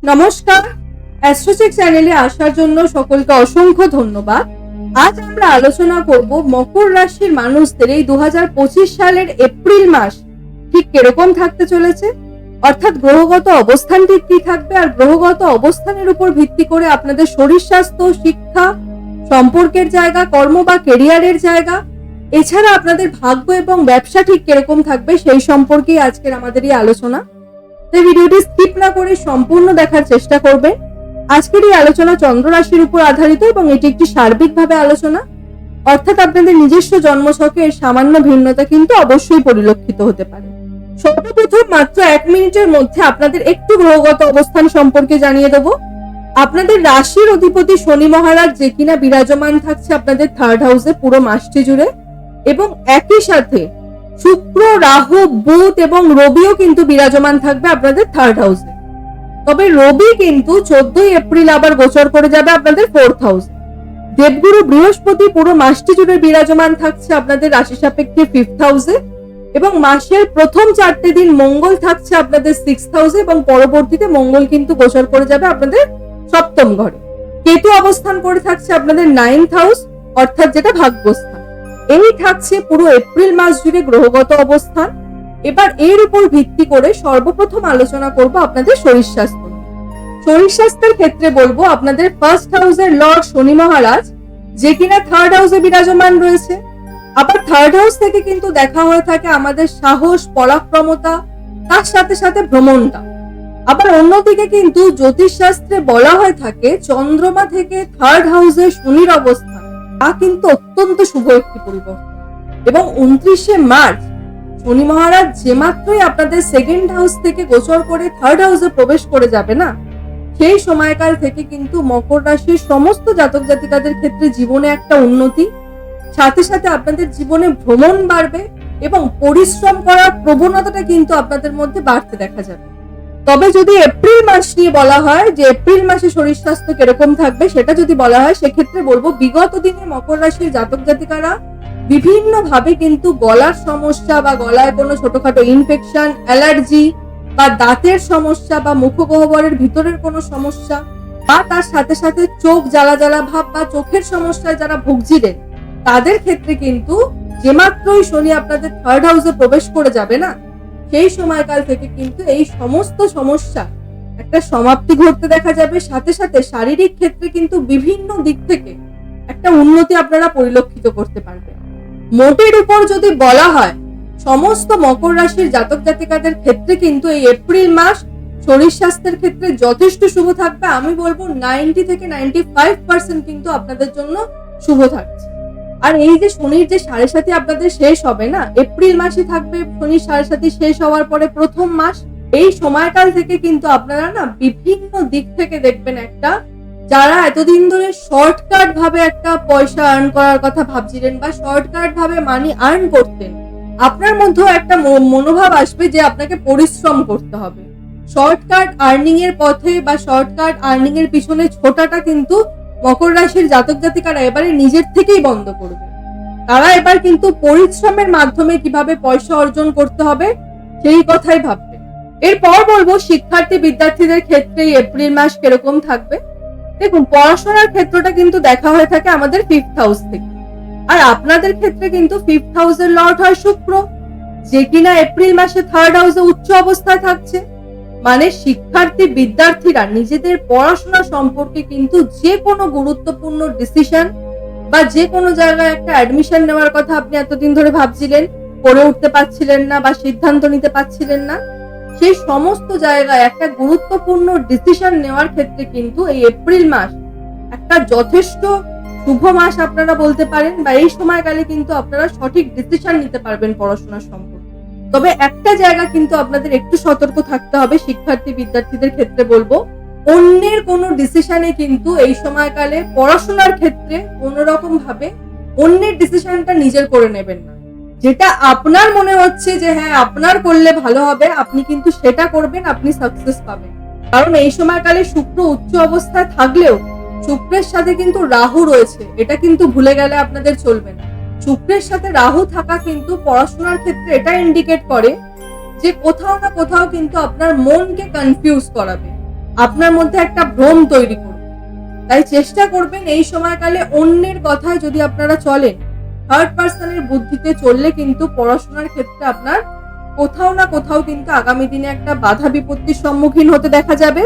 নমস্কার, অ্যাস্ট্রোচেক চ্যানেলে আসার জন্য সকলকে অসংখ্য ধন্যবাদ। আজ আমরা আলোচনা করব মকর রাশির মানুষদের এই 2025 সালের এপ্রিল মাস ঠিক কিরকম থাকতে চলেছে, অর্থাৎ গ্রহগত অবস্থান ঠিক কি থাকবে, আর গ্রহগত অবস্থানের উপর ভিত্তি করে আপনাদের শরীর স্বাস্থ্য, শিক্ষা, সম্পর্কের জায়গা, কর্ম বা কেরিয়ারের জায়গা, এছাড়া আপনাদের ভাগ্য এবং ব্যবসা ঠিক কিরকম থাকবে সেই সম্পর্কেই আজকের আমাদের এই আলোচনা। তাই ভিডিওটি স্কিপ না করে সম্পূর্ণ দেখার চেষ্টা করবে। আজকের এই আলোচনা চন্দ্র রাশির উপর আধারিত এবং এটি একটি সার্বিকভাবে আলোচনা, অর্থাৎ আপনাদের নিজস্ব জন্মছকে এর সামান্য ভিন্নতা কিন্তু অবশ্যই পরিলক্ষিত হতে পারে। সর্বপ্রথম মাত্র 1 মিনিটের মধ্যে আপনাদের একটু গ্রহগত অবস্থান সম্পর্কে জানিয়ে দেব। আপনাদের রাশির অধিপতি শনি মহারাজ, যে কিনা বিরাজমান থাকছে আপনাদের 3rd হাউসে পুরো মাসটি জুড়ে, এবং একই সাথে শুক্র, রাহু, বুধ এবং রবিও কিন্তু বিরাজমান থাকবে আপনাদের 3rd হাউসে। তবে রবি কিন্তু 14 এপ্রিল আবার গোচর করে যাবে আপনাদের 4th হাউসে। দেবগুরু বৃহস্পতি পুরো মাসটি জুড়ে বিরাজমান থাকছে আপনাদের রাশি সাপেক্ষে 5th হাউসে, এবং মাসের প্রথম 4টে দিন মঙ্গল থাকছে আপনাদের 6th হাউসে, এবং পরবর্তীতে মঙ্গল কিন্তু গোচর করে যাবে আপনাদের 7ম ঘরে। কেতু অবস্থান করে থাকছে আপনাদের 9th হাউস, অর্থাৎ যেটা ভাগ্যস্থান। এই থাকছে পুরো এপ্রিল মাস জুড়ে গ্রহগত অবস্থান। এবার এর উপর ভিত্তি করে সর্বপ্রথম আলোচনা করব আপনাদের শরীর স্বাস্থ্য। শরীর স্বাস্থ্যের ক্ষেত্রে বলবো আপনাদের 1st হাউসের লর্ড শনি মহারাজ, যে কিনা 3rd হাউসে বিরাজমান রয়েছে। আবার 3rd হাউস থেকে কিন্তু দেখা হয়ে থাকে আমাদের সাহস, পরাক্রমতা, তার সাথে সাথে ভ্রমণটা। আবার অন্যদিকে কিন্তু জ্যোতিষ শাস্ত্রে বলা হয়ে থাকে চন্দ্রমা থেকে 3rd হাউসে শনির অবস্থান, তা কিন্তু অত্যন্ত শুভ একটি পরিবর্তন। এবং 29শে মার্চ শনি মহারাজ যে মাত্রই আপনাদের 2nd হাউস থেকে গোচর করে 3rd হাউসে প্রবেশ করে যাবে না, সেই সময়কাল থেকে কিন্তু মকর রাশির সমস্ত জাতক জাতিকাদের ক্ষেত্রে জীবনে একটা উন্নতি, সাথে সাথে আপনাদের জীবনে ভ্রমণ বাড়বে এবং পরিশ্রম করার প্রবণতাটা কিন্তু আপনাদের মধ্যে বাড়তে দেখা যাবে। তবে যদি এপ্রিল মাস নিয়ে বলা হয় যে এপ্রিল মাসে শরীর স্বাস্থ্য কিরকম থাকবে, সেটা যদি বলা হয় সেক্ষেত্রে বলবো বিগত দিনে মকর রাশির জাতক জাতিকারা বিভিন্ন ভাবে কিন্তু গলার সমস্যা বা গলায় কোনো ছোটখাটো ইনফেকশন, অ্যালার্জি বা দাঁতের সমস্যা বা মুখগহ্বরের ভিতরের কোনো সমস্যা, বা তার সাথে সাথে চোখ জ্বালা জ্বালা ভাব বা চোখের সমস্যায় যারা ভুগছিলেন, তাদের ক্ষেত্রে কিন্তু যে মাত্রই শনি আপনাদের 3rd হাউসে প্রবেশ করে যাবে না, সেই সময়কাল থেকে কিন্তু এই সমস্ত সমস্যা একটা সমাপ্তি ঘটতে দেখা যাবে। সাথে সাথে শারীরিক ক্ষেত্রে কিন্তু বিভিন্ন দিক থেকে একটা উন্নতি আপনারা পরিলক্ষিত করতে পারবেন। মোটের উপর যদি বলা হয় সমস্ত মকর রাশির জাতক জাতিকাদের ক্ষেত্রে কিন্তু এই এপ্রিল মাস শরীর স্বাস্থ্যের ক্ষেত্রে যথেষ্ট শুভ থাকবে। আমি বলবো 90 থেকে 95% কিন্তু আপনাদের জন্য শুভ থাকছে। আর এই যে শনির যে 7.5 আপনাদের শেষ হবে না, এপ্রিল মাসে থাকবে শনির 7.5 শেষ হওয়ার পরে প্রথম মাস, এই সময়কাল থেকে কিন্তু আপনারা না বিভিন্ন দিক থেকে দেখবেন একটা, যারা এতদিন ধরে শর্টকাট ভাবে একটা পয়সা আর্ন করার কথা ভাবছিলেন বা শর্টকাট ভাবে মানি আর্ন করতেন, আপনার মধ্যেও একটা মনোভাব আসবে যে আপনাকে পরিশ্রম করতে হবে। শর্টকাট আর্নিং এর পথে বা শর্টকাট আর্নিং এর পিছনে ছোটাটা কিন্তু মকর রাশির জাতক জাতিকারা এবারে নিজের থেকেই বন্ধ করবে। তারা এবার কিন্তু পরিশ্রমের মাধ্যমে কিভাবে পয়সা অর্জন করতে হবে সেই কথাই ভাববে। এরপর বলবো শিক্ষার্থী বিদ্যার্থীদের ক্ষেত্রে এপ্রিল মাস কিরকম থাকবে। দেখুন, পড়াশোনার ক্ষেত্রটা কিন্তু দেখা হয়ে থাকে আমাদের 5th হাউস থেকে, আর আপনাদের ক্ষেত্রে কিন্তু 5th হাউসের লর্ড হয় শুক্র, যে কিনা এপ্রিল মাসে 3rd হাউসে উচ্চ অবস্থায় থাকছে। মানে শিক্ষার্থী বিদ্যার্থীরা নিজেদের পড়াশোনা সম্পর্কে কিন্তু যে কোনো গুরুত্বপূর্ণ ডিসিশন বা যে কোনো জায়গায় একটা অ্যাডমিশন নেওয়ার কথা আপনি এতদিন ধরে ভাবছিলেন, করে উঠতে পারছিলেন না বা সিদ্ধান্ত নিতে পারছিলেন না, সেই সমস্ত জায়গায় একটা গুরুত্বপূর্ণ ডিসিশন নেওয়ার ক্ষেত্রে কিন্তু এই এপ্রিল মাস একটা যথেষ্ট শুভ মাস আপনারা বলতে পারেন, বা এই সময়কালে কিন্তু আপনারা সঠিক ডিসিশন নিতে পারবেন পড়াশোনার সম্পর্কে। তবে একটা জায়গা কিন্তু আপনাদের একটু সতর্ক থাকতে হবে শিক্ষার্থী বিদ্যার্থীদের ক্ষেত্রে বলবো, অন্যের কোনো ডিসিশনে কিন্তু এই সময়কালে পড়াশোনার ক্ষেত্রে কোনো রকম ভাবে অন্যের ডিসিশনটা নিজের করে নেবেন না। যেটা আপনার মনে হচ্ছে যে হ্যাঁ আপনার করলে ভালো হবে, আপনি কিন্তু সেটা করবেন, আপনি সাকসেস পাবেন। কারণ এই সময়কালে শুক্র উচ্চ অবস্থায় থাকলেও শুক্রের সাথে কিন্তু রাহু রয়েছে, এটা কিন্তু ভুলে গেলে আপনাদের চলবে না। শুক্রের সাথে রাহু থাকা কিন্তু পড়াশোনার ক্ষেত্রে এটা ইন্ডিকেট করে যে কোথাও না কোথাও কিন্তু আপনার মনকে কনফিউজ করাবে। আপনার মধ্যে একটা ভ্রম তৈরি করবে। তাই চেষ্টা করবেন এই সময়কালে অন্যের কথায় যদি আপনারা চলেন, থার্ড পার্সনের বুদ্ধিতে চললে কিন্তু পড়াশোনার ক্ষেত্রে আপনার কোথাও না কোথাও কিন্তু আগামী দিনে একটা বাধা বিপত্তির সম্মুখীন হতে দেখা যাবে।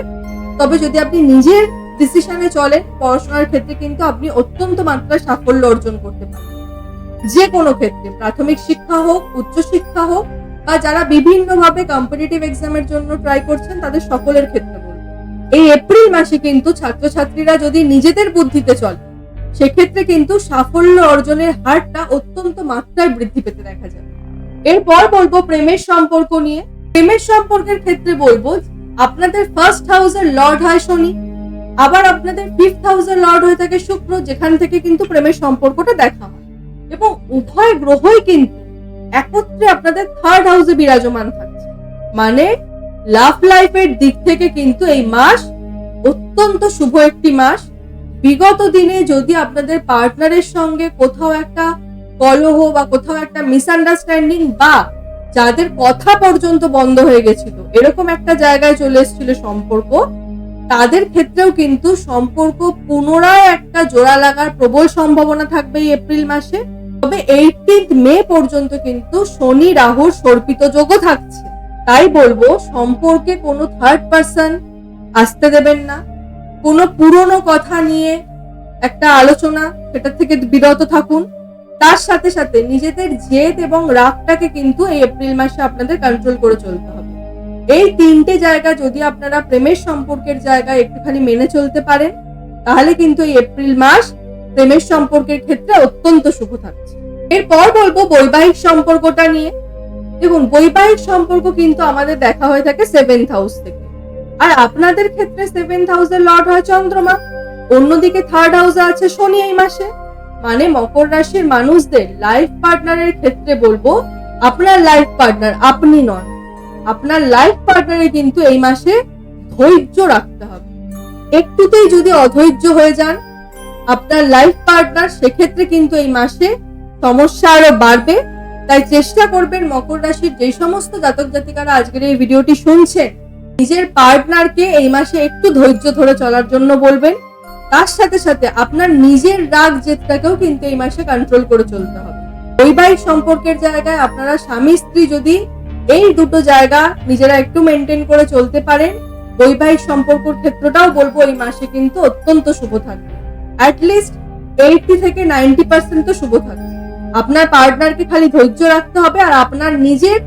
তবে যদি আপনি নিজের ডিসিশনে চলেন, পড়াশোনার ক্ষেত্রে কিন্তু আপনি অত্যন্ত মাত্রায় সাফল্য অর্জন করতে পারবেন। যে কোনো ক্ষেত্রে, প্রাথমিক শিক্ষা হোক, উচ্চশিক্ষা হোক, বা যারা বিভিন্নভাবে কম্পিটিটিভ এক্সামের জন্য ট্রাই করছেন, তাদের সকলের ক্ষেত্রে বলবো এই এপ্রিল মাসে কিন্তু ছাত্রছাত্রীরা যদি নিজেদের বুদ্ধিতে চলে, সেক্ষেত্রে কিন্তু সাফল্য অর্জনের হারটা অত্যন্ত মাত্রায় বৃদ্ধি পেতে দেখা যাবে। এরপর বলবো প্রেমের সম্পর্ক নিয়ে। প্রেমের সম্পর্কের ক্ষেত্রে বলবো আপনাদের ফার্স্ট হাউসের লর্ড হয় শনি, আবার আপনাদের ফিফথ হাউসের লর্ড হয়ে থাকে শুক্র, যেখান থেকে কিন্তু প্রেমের সম্পর্কটা দেখা হয়। এবং উভয় গ্রহই কিন্তু একত্রে আপনাদের থার্ড হাউসে বিরাজমান থাকছে, মানে লাভ লাইফের দিক থেকে কিন্তু এই মাস অত্যন্ত শুভ একটি মাস। বিগত দিনে যদি আপনাদের পার্টনারের সঙ্গে কোথাও একটা কলহ বা কোথাও একটা মিসআন্ডারস্ট্যান্ডিং বা যাদের কথা পর্যন্ত বন্ধ হয়ে গেছিল, এরকম একটা জায়গায় চলে এসেছিল সম্পর্ক, তাদের ক্ষেত্রেও কিন্তু সম্পর্ক পুনরায় একটা জোড়া লাগার প্রবল সম্ভাবনা থাকবে এই এপ্রিল মাসে। তবে 18 মে পর্যন্ত কিন্তু শনি রাহুর সর্পিত যোগও থাকছে। তাই বলবো সম্পর্কে কোনো থার্ড পার্সন আসতে দেবেন না। কোনো পুরনো কথা নিয়ে একটা আলোচনা, সেটা থেকে বিরত থাকুন। তার সাথে সাথে নিজেদের জেদ এবং রাগটাকে কিন্তু এই এপ্রিল মাসে আপনাদের কন্ট্রোল করে চলতে হবে। এই তিনটে জায়গা যদি আপনারা প্রেমের সম্পর্কের জায়গায় একটুখানি মেনে চলতে পারেন, তাহলে কিন্তু এই এপ্রিল মাস প্রেমের সম্পর্কের ক্ষেত্রে অত্যন্ত শুভ থাকছে। এরপর বলবো বৈবাহিক সম্পর্কটা নিয়ে। দেখুন, বৈবাহিক সম্পর্ক কিন্তু আমাদের দেখা হয়ে থাকে 7th হাউস থেকে, আর আপনাদের ক্ষেত্রে 7th হাউসের লর্ড হয় চন্দ্রমা, অন্যদিকে থার্ড হাউসে আছে শনি এই মাসে। মানে মকর রাশির মানুষদের লাইফ পার্টনারের ক্ষেত্রে বলবো আপনার লাইফ পার্টনার আপনি নন, আপনার লাইফ পার্টনারে কিন্তু এই মাসে ধৈর্য রাখতে হবে। একটুতেই যদি অধৈর্য হয়ে যান আপনার লাইফ পার্টনার, সেক্ষেত্রে কিন্তু এই মাসে সমস্যা আরো বাড়বে। তাই চেষ্টা করবেন মকর রাশির যে সমস্ত জাতক জাতিকারা আজকের এই ভিডিওটি শুনছেন, নিজের পার্টনারকে এই মাসে একটু ধৈর্য ধরে চলার জন্য বলবেন। তার সাথে সাথে আপনার নিজের রাগ জেদটাকেও কিন্তু এই মাসে কন্ট্রোল করে চলতে হবে। বৈবাহিক সম্পর্কের জায়গায় আপনারা স্বামী স্ত্রী যদি এই দুটো জায়গা নিজেরা একটু মেনটেন করে চলতে পারেন, বৈবাহিক সম্পর্কের ক্ষেত্রটাও বলবো এই মাসে কিন্তু অত্যন্ত শুভ থাকবে। অ্যাটলিস্ট 80 থেকে 90% তো শুভ থাকবে। আপনার পার্টনারকে খালি ধৈর্য রাখতে হবে আর আপনার নিজের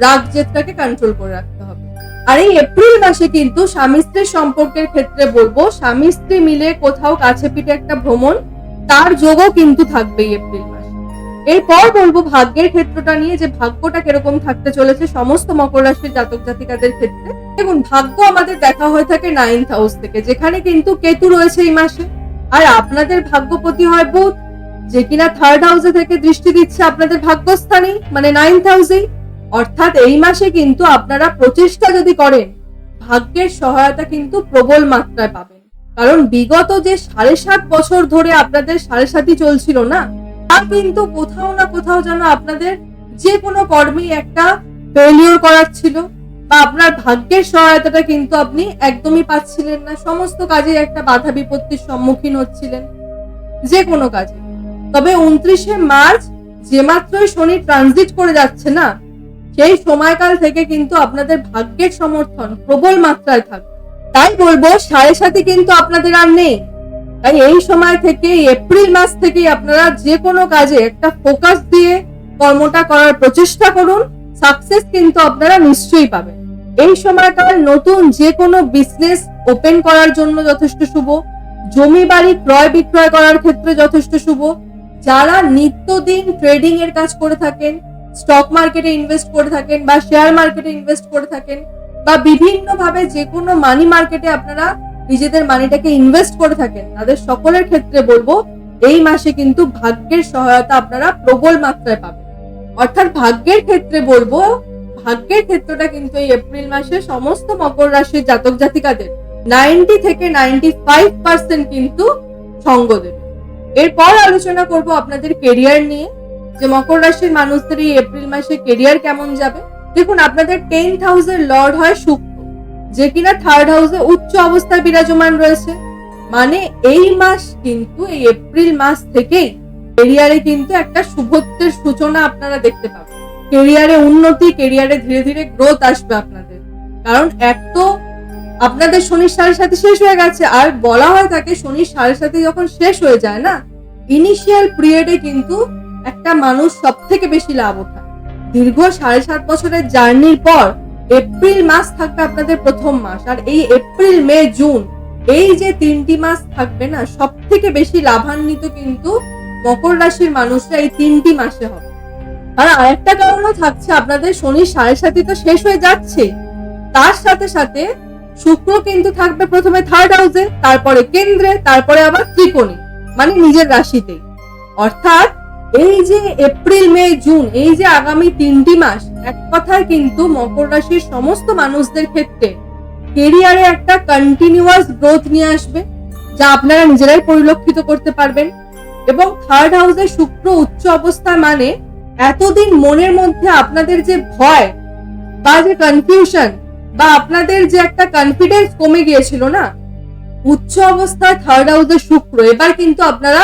রাগ জেদটাকে কন্ট্রোল করে রাখতে হবে। আর এই এপ্রিল মাসে কিন্তু স্বামী স্ত্রীর সম্পর্কের ক্ষেত্রে বলবো স্বামী স্ত্রী মিলে কোথাও কাছে পিঠে একটা ভ্রমণ, তার যোগও কিন্তু থাকবে এপ্রিল মাসে। এরপর বলবো ভাগ্যের ক্ষেত্রটা নিয়ে, যে ভাগ্যটা কিরকম থাকতে চলেছে সমস্ত মকর রাশির জাতক জাতিকাদের ক্ষেত্রে। দেখুন, ভাগ্য আমাদের দেখা হয়ে থাকে 9th হাউস থেকে, যেখানে কিন্তু কেতু রয়েছে এই মাসে, আর আপনাদের ভাগ্যপতি হয় বুধ, যে কিনা থার্ড হাউসে থেকে দৃষ্টি দিচ্ছে আপনাদের ভাগ্যস্থানে, মানে 9th হাউসেই। অর্থাৎ এই মাসে কিন্তু আপনারা প্রচেষ্টা যদি করেন, ভাগ্যের সহায়তা কিন্তু প্রবল মাত্রায় পাবেন। কারণ বিগত যে 7.5 বছর ধরে আপনাদের 7.5 চলছিল না, তা কিন্তু কোথাও না কোথাও যেন আপনাদের যে কোনো কর্মে একটা ফেলিওর করাচ্ছিল, বা আপনার ভাগ্যের সহায়তাটা কিন্তু আপনি একদমই পাচ্ছিলেন না। সমস্ত কাজে একটা বাধা বিপত্তির সম্মুখীন হচ্ছিলেন যে কোনো কাজে। তবে 29শে মার্চ যে মাত্রই শনি ট্রানজিট করে যাচ্ছে না, সেই সময়কাল থেকে কিন্তু আপনাদের ভাগ্যের সমর্থন প্রবল মাত্রায় থাকবে। তাই বলবো 7.5 কিন্তু আপনাদের আর নেই। তাই এই সময় থেকে, এপ্রিল মাস থেকেই আপনারা যে কোনো কাজে একটা ফোকাস দিয়ে কর্মটা করার প্রচেষ্টা করুন। সাকসেস কিন্তু আপনারা নিশ্চয়ই পাবেন। এই সময়কাল নতুন যে কোনো বিজনেস ওপেন করার জন্য যথেষ্ট শুভ, জমি বাড়ি ক্রয় বিক্রয় করার ক্ষেত্রে যথেষ্ট শুভ। যারা নিত্যদিন ট্রেডিং এর কাজ করে থাকেন, স্টক মার্কেটে ইনভেস্ট করে থাকেন বা শেয়ার মার্কেটে ইনভেস্ট করে থাকেন, বা বিভিন্ন ভাবে যে কোনো মানি মার্কেটে আপনারা নিজেদের মানিটাকে ইনভেস্ট করে থাকেন, তাদের সকলের ক্ষেত্রে বলবো এই মাসে কিন্তু ভাগ্যের সহায়তা আপনারা প্রবল মাত্রায় পাবেন। অর্থাৎ ভাগ্যের ক্ষেত্রে বলবো, ভাগ্যের ক্ষেত্রটা কিন্তু এই এপ্রিল মাসে সমস্ত মকর রাশির জাতক জাতিকাদের 90 থেকে 95% কিন্তু সঙ্গ দেবে। এরপর আলোচনা করব আপনাদের কেরিয়ার নিয়ে, যে মকর রাশির মানুষদের এই এপ্রিল মাসে কেরিয়ার কেমন যাবে। দেখুন, আপনাদের 10th হাউসের লর্ড হয় শুক্র, যে কিনা থার্ড হাউসে উচ্চ অবস্থায় বিরাজমান রয়েছে। মানে এই মাস কিন্তু, এই এপ্রিল মাস থেকেই কেরিয়ারে কিন্তু একটা শুভত্বের সূচনা আপনারা দেখতে পাবেন। কেরিয়ারে উন্নতি, কেরিয়ারে ধীরে ধীরে গ্রোথ আসবে আপনাদের। কারণ এক তো আপনাদের শনির 7.5 শেষ হয়ে গেছে, আর বলা হয় থাকে শনির 7.5 যখন শেষ হয়ে যায় না, ইনিশিয়াল পিরিয়ডে কিন্তু একটা মানুষ সব থেকে বেশি লাভ ওঠায়। দীর্ঘ 7.5 বছরের জার্নির পর এপ্রিল মাস থাকবে আপনাদের প্রথম মাস, আর এই এপ্রিল, মে, জুন এই যে 3টি মাস থাকবে না, সব থেকে বেশি লাভান্বিত কিন্তু মকর রাশির মানুষরা এই 3টি মাসে হবে। আর আরেকটা কারণও থাকছে, আপনাদের শনির 7.5 তো শেষ হয়ে যাচ্ছে, তার সাথে সাথে শুক্র কিন্তু থাকবে প্রথমে থার্ড হাউসে, তারপরে কেন্দ্রে, তারপরে আবার ত্রিকোণে, মানে নিজের রাশিতেই। অর্থাৎ এই যে এপ্রিল, মে, জুন এই যে আগামী 3টি মাস, এক কথায় কিন্তু মকর রাশির সমস্ত মানুষদের ক্ষেত্রে কেরিয়ারে একটা কন্টিনিউয়াস গ্রোথ নিয়ে আসবে, যা আপনারা নিজেরাই পরিলক্ষিত করতে পারবেন। এবং থার্ড হাউসে শুক্র উচ্চ অবস্থা মানে এতদিন মনের মধ্যে আপনাদের যে ভয় বা যে কনফিউশন বা আপনাদের যে একটা কনফিডেন্স কমে গিয়েছিল না, উচ্চ অবস্থায় থার্ড হাউসে শুক্র, এবার কিন্তু আপনারা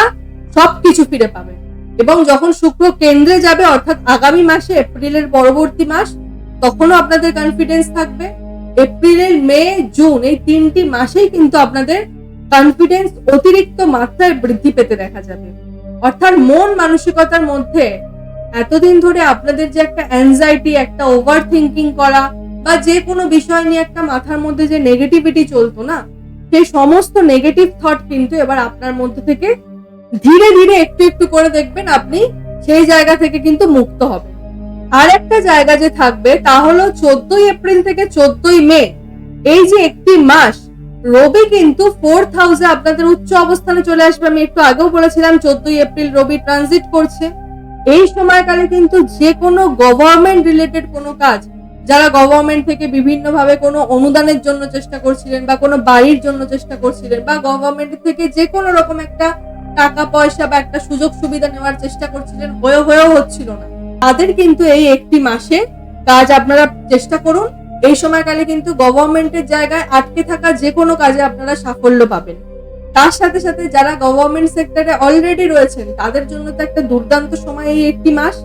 সবকিছু ফিরে পাবেন। এবং যখন শুক্র কেন্দ্রে যাবে, অর্থাৎ আগামী মাসে এপ্রিলের পরবর্তী মাস, তখনও আপনাদের কনফিডেন্স থাকবে। এপ্রিল, মে, জুন এই 3টি মাসেই কিন্তু আপনাদের কনফিডেন্স অতিরিক্ত মাত্রায় বৃদ্ধি পেতে দেখা যাবে। অর্থাৎ মন মানসিকতার মধ্যে এতদিন ধরে আপনাদের যে একটা অ্যাংজাইটি, একটা ওভার থিঙ্কিং করা বা যে কোনো বিষয় নিয়ে একটা মাথার মধ্যে যে নেগেটিভিটি চলতো না, সেই সমস্ত নেগেটিভ থট কিন্তু এবার আপনার মধ্যে থেকে ধীরে ধীরে একটু একটু করে দেখবেন আপনি সেই জায়গা থেকে কিন্তু মুক্ত হবেন। আর একটা জায়গা যে থাকবে তা হলো 14 এপ্রিল থেকে 14 মে এই যে একটি মাস, রবি কিন্তু 4th হাউসে আপনাদের উচ্চ অবস্থানে চলে আসবে। আমি একটু আগেও বলেছিলাম 14 এপ্রিল রবি ট্রানজিট করছে। এই সময়কালে কিন্তু যে কোনো গভর্নমেন্ট রিলেটেড কোনো কাজ, যারা গভর্নমেন্ট থেকে বিভিন্ন ভাবে কোনো অনুদানের জন্য চেষ্টা করছিলেন বা কোনো বাড়ির জন্য চেষ্টা করছিলেন বা গভর্নমেন্ট থেকে যে কোনো রকম একটা টাকা পয়সা বা একটা সুযোগ সুবিধা নেওয়ার চেষ্টা করছিলেন, হয়েও হচ্ছিল না, তাদের কিন্তু এই একটি মাসে কাজ আপনারা চেষ্টা করুন। এই সময়কালে কিন্তু গভর্নমেন্টের জায়গায় আটকে থাকা যে কোনো কাজে আপনারা সাফল্য পাবেন। তার সাথে সাথে যারা গভর্নমেন্ট সেক্টরে অলরেডি রয়েছেন তাদের জন্য তো একটা দুর্দান্ত সময় এই একটি মাস।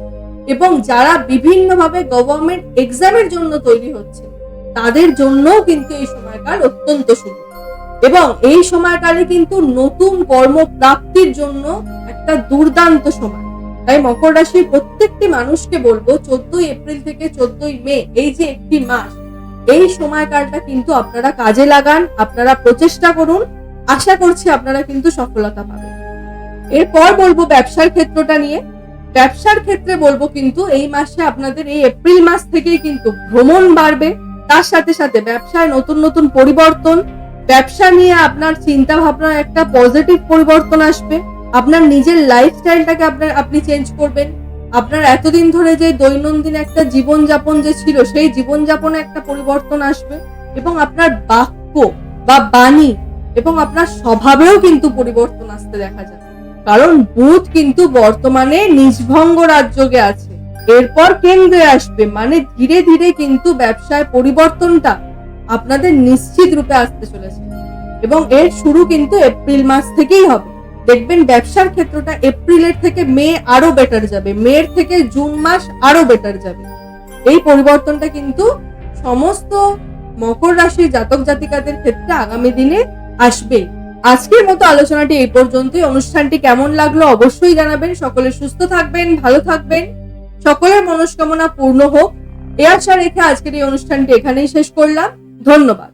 এবং যারা বিভিন্নভাবে গভর্নমেন্ট এক্সামের জন্য তৈরি হচ্ছে তাদের জন্যও কিন্তু এই সময়কাল অত্যন্ত শুভ। এবং এই সময়কালে কিন্তু নতুন কর্মপ্রাপ্তির জন্য একটা দুর্দান্ত সময়। তাই মকর রাশির প্রত্যেকটি মানুষকে বলবো 14 এপ্রিল থেকে 14 মে এই যে একটি মাস, এই সময়কালটা কিন্তু আপনারা কাজে লাগান, আপনারা প্রচেষ্টা করুন, আশা করছি আপনারা কিন্তু সফলতা পাবেন। এরপর বলবো ব্যবসার ক্ষেত্রটা নিয়ে। ব্যবসার ক্ষেত্রে বলবো কিন্তু এই মাসে আপনাদের এই এপ্রিল মাস থেকেই কিন্তু ভ্রমণ বাড়বে, তার সাথে সাথে ব্যবসায় নতুন নতুন পরিবর্তন, ব্যবসা নিয়ে আপনার চিন্তা ভাবনার একটা পজিটিভ পরিবর্তন আসবে। আপনার নিজের লাইফস্টাইলটাকে আপনি চেঞ্জ করবেন। আপনার এতদিন ধরে যে দৈনন্দিন একটা জীবনযাপন যে ছিল সেই জীবনযাপনে একটা পরিবর্তন আসবে এবং আপনার বাক্য বা বাণী এবং আপনার স্বভাবেও কিন্তু পরিবর্তন আসতে দেখা যাবে। কারণ বুধ কিন্তু বর্তমানে নিজভঙ্গ রাজযোগে আছে, এরপর কেন্দ্রে আসবে, মানে ধীরে ধীরে কিন্তু ব্যবসায় পরিবর্তনটা আপনাদের নিশ্চিত রূপে আসতে চলেছে। এবং এর শুরু কিন্তু এপ্রিল মাস থেকেই হবে। দেখবেন ব্যবসার ক্ষেত্রটা এপ্রিলের থেকে মে আরো বেটার যাবে, মের থেকে জুন মাস আরো বেটার যাবে। এই পরিবর্তনটা কিন্তু সমস্ত মকর রাশির জাতক জাতিকাদের ক্ষেত্রে আগামী দিনে আসবে। আজকের মতো আলোচনাটি এই পর্যন্তই। অনুষ্ঠানটি কেমন লাগলো অবশ্যই জানাবেন। সকলে সুস্থ থাকবেন, ভালো থাকবেন, সকলের মনস্কামনা পূর্ণ হোক, এ আশা রেখে আজকের এই অনুষ্ঠানটি এখানেই শেষ করলাম। ধন্যবাদ।